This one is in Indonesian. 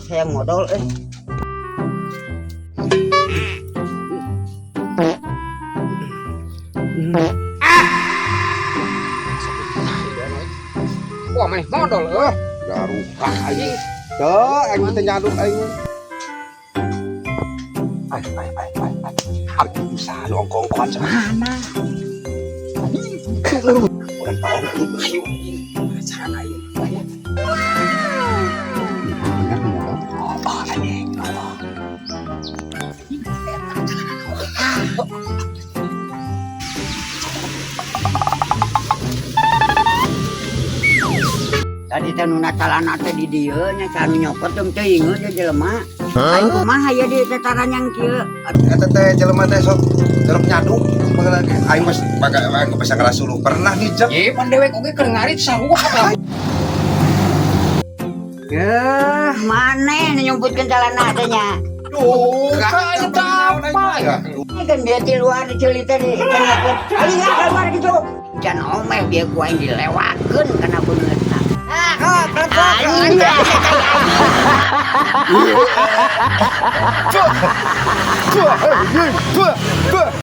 males saya modal Wah, maneh modal Garuh aing. Teu aing teh nyaduk aing. Ai. Abi bisa lu ongkong-ongkongan sama mana? Bukan tahu hiu. Sana ieu. Oh, aneh. tadi teh nu natalana teh di dieu nya can nyopot teh teuing ge jelema. Aing kumaha ya di tataran yang kieu? Eta teh jelema teh sok jeruk nyaduk. Aing mah aing bisa ngarasuluh pernah dijak. Ye, pan dewek oge keur ngarit sarua. Yeuh, maneh nu nyumputkeun calana teh nya. Duh, kan apa ya? Ini kan dia di luar cerita di kenapa? Ayo keluar gitu. Jangan omeh dia gua yang dilewakeun karena bener. Ah, kok,